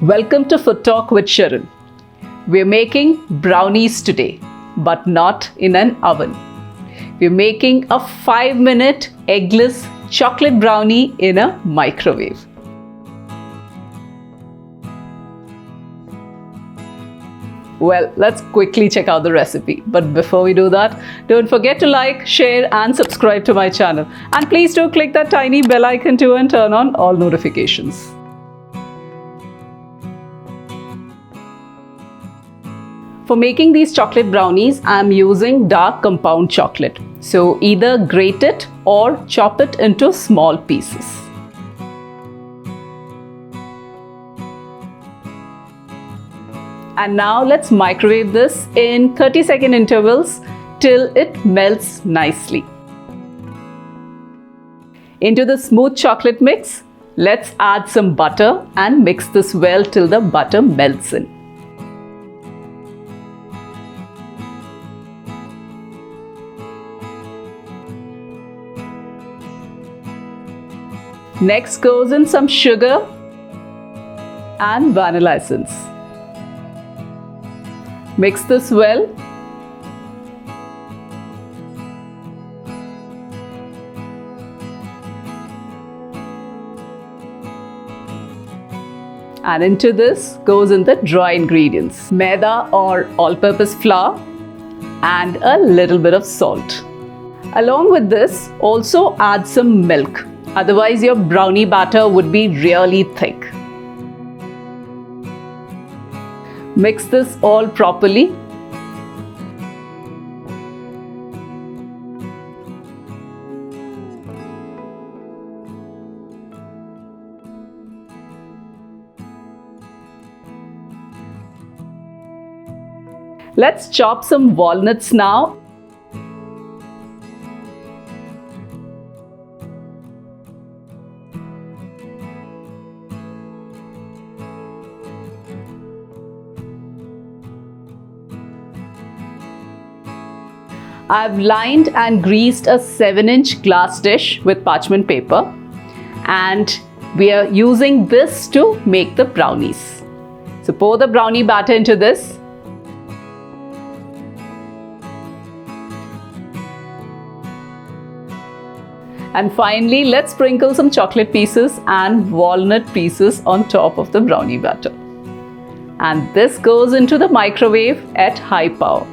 Welcome to Food Talk with Sharon. We're making brownies today, but not in an oven. We're making a 5-minute eggless chocolate brownie in a microwave. Well, let's quickly check out the recipe. But before we do that, don't forget to like, share and subscribe to my channel. And please do click that tiny bell icon too and turn on all notifications. For making these chocolate brownies, I'm using dark compound chocolate. So either grate it or chop it into small pieces. And now let's microwave this in 30-second intervals till it melts nicely. Into the smooth chocolate mix, let's add some butter and mix this well till the butter melts in. Next goes in some sugar and vanilla essence. Mix this well. And into this goes in the dry ingredients, maida or all-purpose flour and a little bit of salt. Along with this, also add some milk. Otherwise, your brownie batter would be really thick. Mix this all properly. Let's chop some walnuts now. I've lined and greased a 7-inch glass dish with parchment paper, and we are using this to make the brownies. So pour the brownie batter into this. And finally, let's sprinkle some chocolate pieces and walnut pieces on top of the brownie batter. And this goes into the microwave at high power.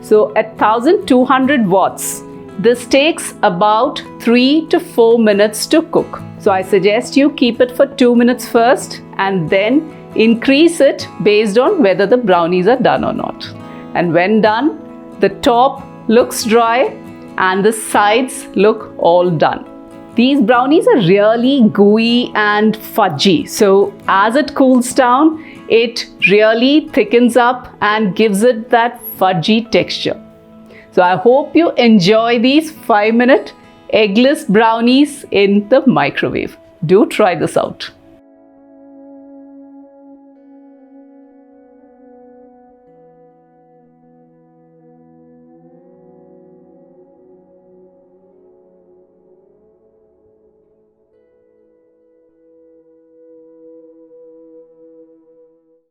So at 1200 watts, this takes about 3 to 4 minutes to cook. So I suggest you keep it for 2 minutes first and then increase it based on whether the brownies are done or not. And when done, the top looks dry and the sides look all done. These brownies are really gooey and fudgy. So as it cools down, it really thickens up and gives it that fudgy texture. So I hope you enjoy these 5-minute eggless brownies in the microwave. Do try this out.